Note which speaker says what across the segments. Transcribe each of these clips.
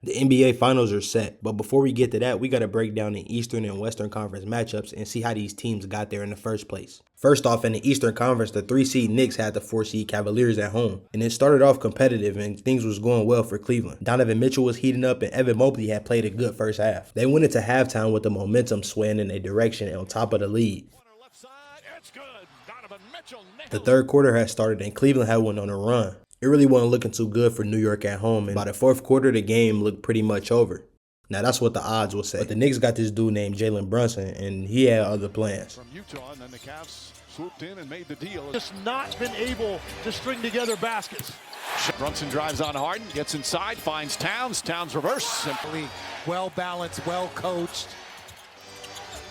Speaker 1: The NBA Finals are set, but before we get to that, we got to break down the Eastern and Western Conference matchups and see how these teams got there in the first place. First off, in the Eastern Conference, the 3-seed Knicks had the 4-seed Cavaliers at home, and it started off competitive and things was going well for Cleveland. Donovan Mitchell was heating up and Evan Mobley had played a good first half. They went into halftime with the momentum swaying in a direction and on top of the lead. The third quarter had started and Cleveland had went on a run. It really wasn't looking too good for New York at home, and by the fourth quarter, the game looked pretty much over. Now, that's what the odds will say. But the Knicks got this dude named Jalen Brunson, and he had other plans.
Speaker 2: From Utah, and then the Cavs swooped in and made the deal. Just not been able to string together baskets. Brunson drives on Harden, gets inside, finds Towns. Towns reverse. Simply
Speaker 3: well balanced, well coached.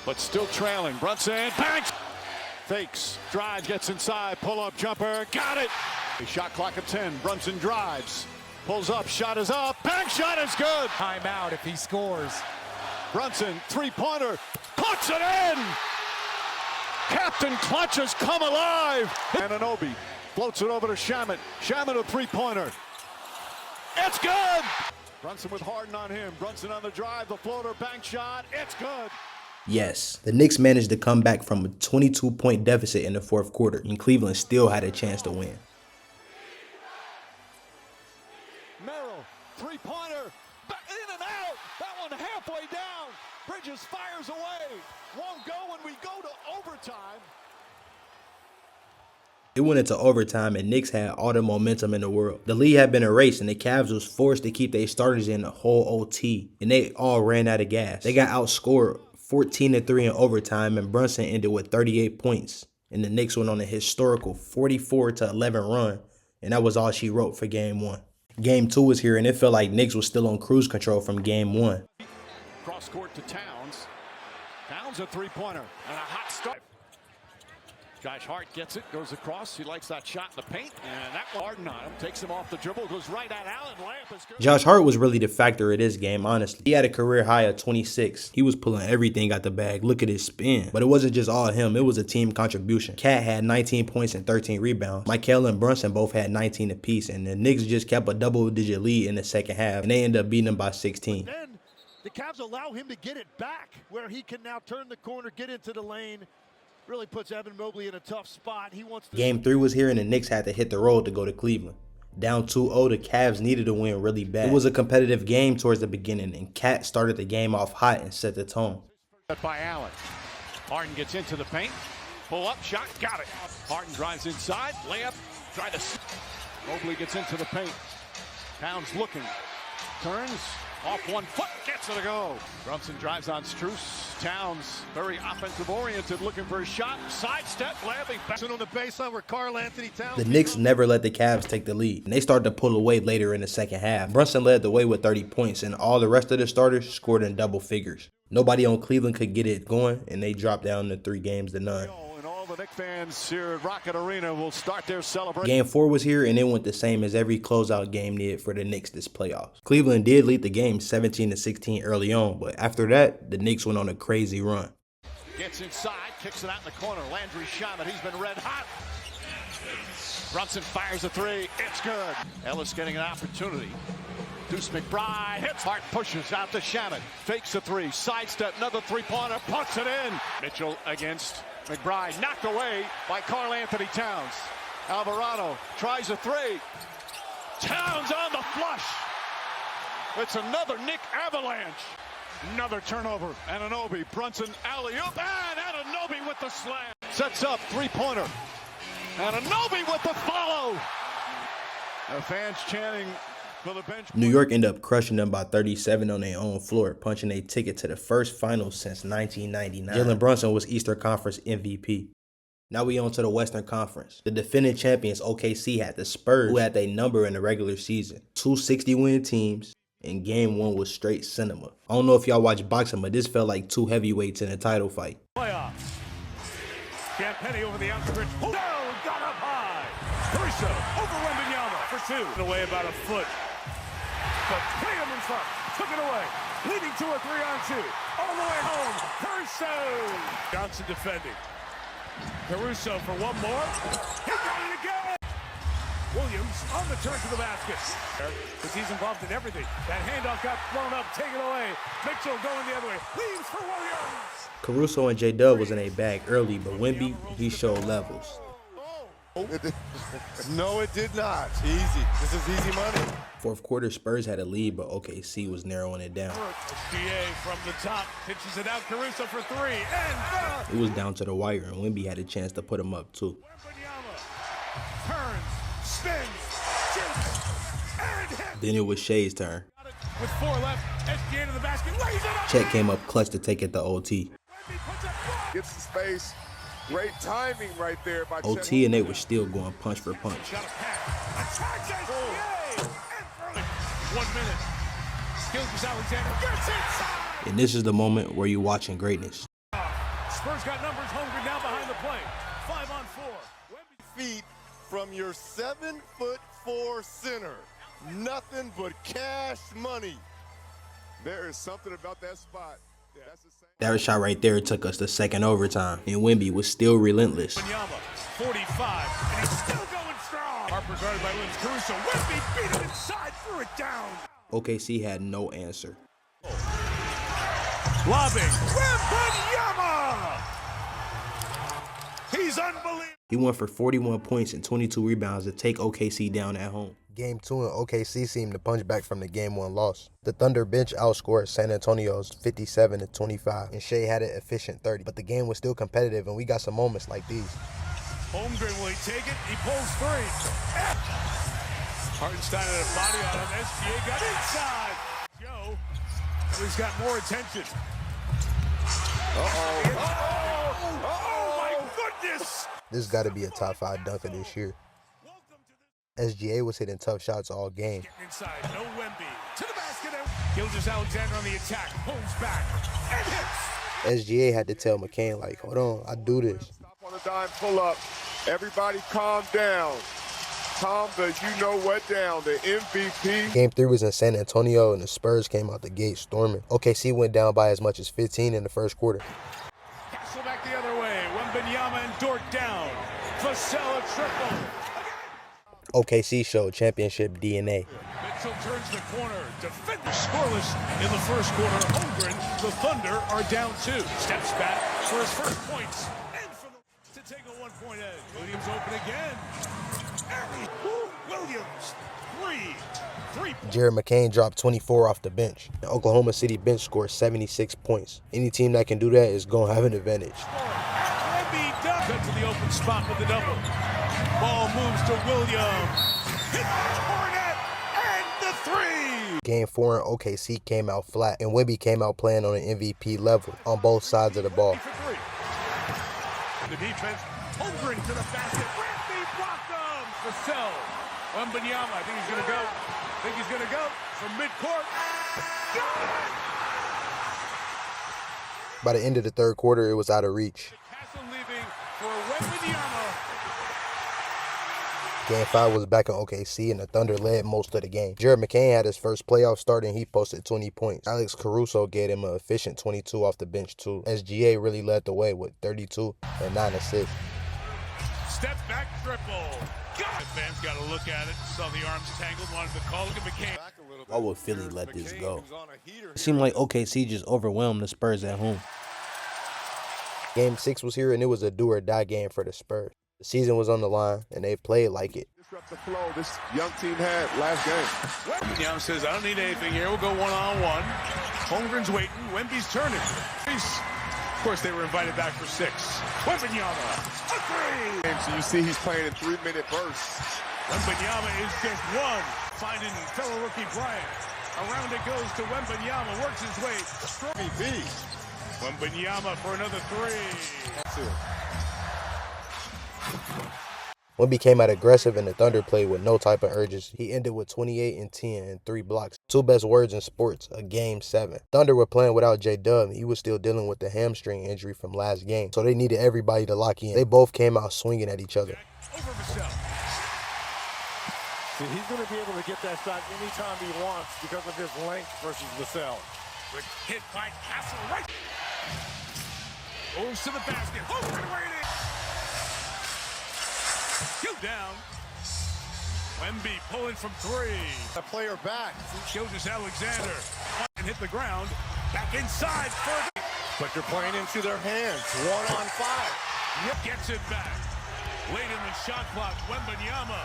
Speaker 2: But still trailing. Brunson banks. Fakes, drives, gets inside, pull-up jumper, got it. Shot clock at 10, Brunson drives, pulls up, shot is up, bank shot is good.
Speaker 3: Timeout if he scores.
Speaker 2: Brunson, three-pointer, puts it in. Captain Clutch has come alive. Anunoby floats it over to Shamet. Shamet a three-pointer. It's good. Brunson with Harden on him. Brunson on the drive, the floater, bank shot, it's good.
Speaker 1: Yes, the Knicks managed to come back from a 22-point deficit in the fourth quarter, and Cleveland still had a chance to win.
Speaker 2: Merrill, three-pointer, in and out. That one halfway down. Bridges fires away. Won't go when we go to overtime.
Speaker 1: It went into overtime and Knicks had all the momentum in the world. The lead had been erased and the Cavs was forced to keep their starters in the whole OT, and they all ran out of gas. They got outscored 14-3 in overtime, and Brunson ended with 38 points. And the Knicks went on a historical 44-11 run, and that was all she wrote for Game 1. Game 2 was here, and it felt like Knicks was still on cruise control from Game 1.
Speaker 2: Cross court to Towns. Towns a three-pointer and a hot start. Josh Hart gets it, goes across. He likes that shot in the paint, and that one Harden on him. Takes him off the dribble, goes right at Allen. Lamp is good.
Speaker 1: Josh Hart was really the factor of this game, honestly. He had a career high of 26. He was pulling everything out the bag. Look at his spin. But it wasn't just all him. It was a team contribution. Cat had 19 points and 13 rebounds. Michael and Brunson both had 19 apiece, and the Knicks just kept a double-digit lead in the second half, and they ended up beating them by 16.
Speaker 4: Then the Cavs allow him to get it back, where he can now turn the corner, get into the lane. Really puts Evan Mobley in a tough spot. He wants to.
Speaker 1: Game 3 was here, and the Knicks had to hit the road to go to Cleveland. Down 2-0, the Cavs needed to win really bad. It was a competitive game towards the beginning, and Cat started the game off hot and set the tone.
Speaker 2: By Allen. Harden gets into the paint. Pull up, shot, got it. Harden drives inside, layup, try to. Mobley gets into the paint. Towns looking, turns. Off 1 foot, gets it to go. Brunson drives on Strus. Towns, very offensive-oriented, looking for a shot. Sidestep, landing back on the baseline where Karl-Anthony Towns.
Speaker 1: The Knicks never let the Cavs take the lead, and they started to pull away later in the second half. Brunson led the way with 30 points, and all the rest of the starters scored in double figures. Nobody on Cleveland could get it going, and they dropped down to 3-0.
Speaker 2: The Knicks fans here at Rocket Arena will start their celebration.
Speaker 1: Game 4 was here, and it went the same as every closeout game did for the Knicks this playoffs. Cleveland did lead the game 17-16 early on, but after that, the Knicks went on a crazy run.
Speaker 2: Gets inside, kicks it out in the corner. Landry Shamet, he's been red hot. Brunson fires a three, it's good. Ellis getting an opportunity. Deuce McBride hits, Hart pushes out to Shamet. Fakes a three, sidestep, another three-pointer, puts it in. Mitchell against McBride, knocked away by Karl-Anthony Towns. Alvarado tries a three. Towns on the flush. It's another Knick avalanche. Another turnover. Anunoby, Brunson, alley-oop, and Anunoby with the slam. Sets up, three-pointer. Anunoby with the follow. The fans chanting for the bench.
Speaker 1: New York ended up crushing them by 37 on their own floor, punching a ticket to the first finals since 1999. Jalen Brunson was Eastern Conference MVP. Now we on to the Western Conference. The defending champions OKC had the Spurs, who had their number in the regular season. 2 60-win teams, and Game 1 was straight cinema. I don't know if y'all watch boxing, but this felt like 2 heavyweights in a title fight.
Speaker 4: Playoffs. Campeni over the outskirts. Oh, got up high. Caruso over Wembanyama for 2. Away about a foot. But Tatum in front, took it away, leading to a 3-on-2, all the way home, Caruso! Johnson defending. Caruso for one more, he got it again! Williams on the turn to the basket. Because he's involved in everything. That handoff got thrown up, taken away. Mitchell going the other way. Leaves for Williams.
Speaker 1: Caruso and J-Dub was in a bag early, but Wemby, he showed levels.
Speaker 5: No, it did not. Easy. This is easy money.
Speaker 1: Fourth quarter, Spurs had a lead, but OKC was narrowing it down.
Speaker 4: GA from the top, pitches it out. Caruso for three, and
Speaker 1: It was down to the wire, and Wemby had a chance to put him up too.
Speaker 4: Wembanyama turns, spins, shoots, and hits.
Speaker 1: Then it was Shea's turn.
Speaker 4: With 4 left, SGA to the basket, lays it up.
Speaker 1: Chet came up clutch to take it to OT.
Speaker 4: Wemby puts up
Speaker 5: Gets the space. Great timing right there by
Speaker 1: OT,
Speaker 5: Chet.
Speaker 1: and they were still going punch for punch.
Speaker 4: Shot a pass. Attacks SGA. And throws it. 1 minute. Gilgeous-Alexander gets inside.
Speaker 1: And this is the moment where you're watching greatness.
Speaker 4: Spurs got numbers. Holmgren now behind the play. 5 on 4. Wemby
Speaker 5: Feet from your 7'4" center. Nothing but cash money. There is something about that spot. That's the same.
Speaker 1: That shot right there took us to second overtime, and Wemby was still relentless.
Speaker 4: Wembanyama, 45, and he's still going strong. Harper's guarded by Williams. Caruso. Wemby beat him inside, threw it down.
Speaker 1: OKC had no answer.
Speaker 4: Lobbing. Wembanyama! He's unbelievable.
Speaker 1: He went for 41 points and 22 rebounds to take OKC down at home.
Speaker 6: Game 2 and OKC seemed to punch back from the Game 1 loss. The Thunder bench outscored San Antonio's 57-25, and Shea had an efficient 30. But the game was still competitive, and we got some moments like these.
Speaker 4: Holmgren, will he take it? He pulls 3. Hartenstein had a body on him. SGA got inside. Joe, he's got more attention. Oh my goodness!
Speaker 6: This got to be a top 5 dunker this year. SGA was hitting tough shots all game.
Speaker 4: Getting inside, no Wemby. To the basket. Gilgeous-Alexander on the attack. Pulls back and hits.
Speaker 6: SGA had to tell McCain, like, hold on, I do this.
Speaker 5: Stop on the dime, pull up. Everybody calm down. Calm the you-know-what down. The MVP.
Speaker 6: Game 3 was in San Antonio, and the Spurs came out the gate storming. OKC went down by as much as 15 in the first quarter.
Speaker 4: Castle back the other way. Wembanyama and Dort down. Vassell a triple.
Speaker 6: OKC showed championship DNA.
Speaker 4: Mitchell turns the corner. Defenders scoreless in the first quarter. Holmgren, the Thunder are down 2. Steps back for his first points. And for the to take a 1-point edge. Williams open again. Williams, 3.
Speaker 6: Jared McCain dropped 24 off the bench. The Oklahoma City bench scored 76 points. Any team that can do that is going to have an advantage.
Speaker 4: Wemby cut to the open spot with the double. Ball moves to Williams. Hit the cornet and the 3.
Speaker 6: Game 4 in OKC came out flat, and Wemby came out playing on an MVP level on both sides of the ball.
Speaker 4: The defense, Holmgren to the basket. Wemby blocked him. Vassell, Wembanyama, I think he's going to go. From midcourt.
Speaker 6: By the end of the third quarter, it was out of reach.
Speaker 4: Castle leaving for Wembanyama.
Speaker 6: Game 5 was back in OKC, and the Thunder led most of the game. Jared McCain had his first playoff start, and he posted 20 points. Alex Caruso gave him an efficient 22 off the bench, too. SGA really led the way with 32 and 9 assists.
Speaker 4: Step back triple. Fans got to look at it. Saw the arms tangled. Wanted to call it. McCain.
Speaker 1: Why would Philly let this go? It seemed like OKC just overwhelmed the Spurs at home.
Speaker 6: Game 6 was here, and it was a do-or-die game for the Spurs. The season was on the line, and they played like it.
Speaker 5: Disrupt the flow this young team had last game.
Speaker 4: Wembanyama says, I don't need anything here. We'll go one-on-one. Holmgren's waiting. Wemby's turning. Of course, they were invited back for 6. Wembanyama, a 3.
Speaker 5: So you see he's playing in 3-minute bursts.
Speaker 4: Wembanyama is just 1. Finding fellow rookie Bryant. Around it goes to Wembanyama. Works his way.
Speaker 5: MVP.
Speaker 4: Wembanyama for another 3.
Speaker 5: That's it.
Speaker 6: Wemby came out aggressive, and the Thunder played with no type of urgency. He ended with 28 and 10 and 3 blocks. 2 best words in sports, a game 7. Thunder were playing without J-Dub. He was still dealing with the hamstring injury from last game, so they needed everybody to lock in. They both came out swinging at each other.
Speaker 4: Over Vassell.
Speaker 7: See, he's going to be able to get that shot anytime he wants because of his length versus Vassell.
Speaker 4: Good hit by Castle right. Goes to the basket. Holmgren waiting. Down. Wemby pulling from three.
Speaker 5: A player back.
Speaker 4: Shows us Alexander. And hit the ground. Back inside further.
Speaker 5: But you're playing into their hands. 1-on-5.
Speaker 4: Yep. Gets it back. Late in the shot clock, Wembanyama.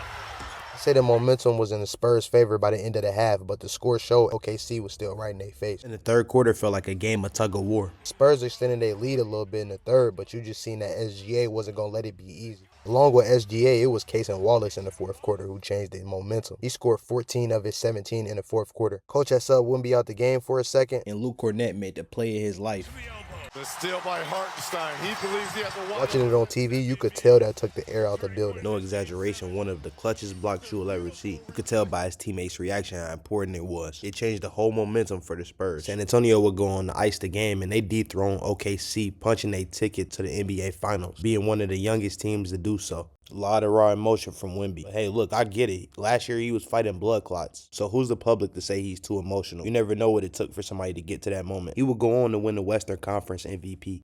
Speaker 6: Say the momentum was in the Spurs' favor by the end of the half, but the score showed OKC was still right in their face.
Speaker 1: And the third quarter felt like a game of tug of war.
Speaker 6: Spurs extended their lead a little bit in the third, but you just seen that SGA wasn't going to let it be easy. Along with SGA, it was Case and Wallace in the fourth quarter who changed the momentum. He scored 14 of his 17 in the fourth quarter. Coach had subbed Wemby out the game for a second.
Speaker 1: And Luke Cornett made the play of his life.
Speaker 5: The steal by Hartenstein. He believes he has to watch.
Speaker 6: Watching it on TV, you could tell that took the air out the building.
Speaker 1: No exaggeration, one of the clutchest blocks you will ever see. You could tell by his teammates' reaction how important it was. It changed the whole momentum for the Spurs. San Antonio would go on to ice the game, and they dethroned OKC, punching a ticket to the NBA Finals, being one of the youngest teams to do so. A lot of raw emotion from Wemby. But hey, look, I get it. Last year he was fighting blood clots. So who's the public to say he's too emotional? You never know what it took for somebody to get to that moment. He would go on to win the Western Conference MVP.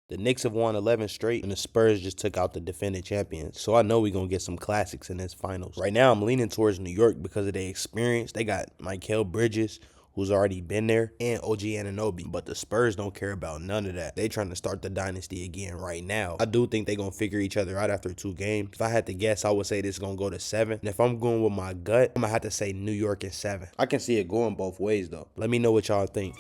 Speaker 1: The Knicks have won 11 straight, and the Spurs just took out the defending champions. So I know we're going to get some classics in this finals. Right now, I'm leaning towards New York because of their experience. They got Mikal Bridges, who's already been there, and OG Anunoby. But the Spurs don't care about none of that. They trying to start the dynasty again right now. I do think they're going to figure each other out after 2 games. If I had to guess, I would say this is going to go to 7. And if I'm going with my gut, I'm going to have to say New York in 7. I can see it going both ways, though. Let me know what y'all think.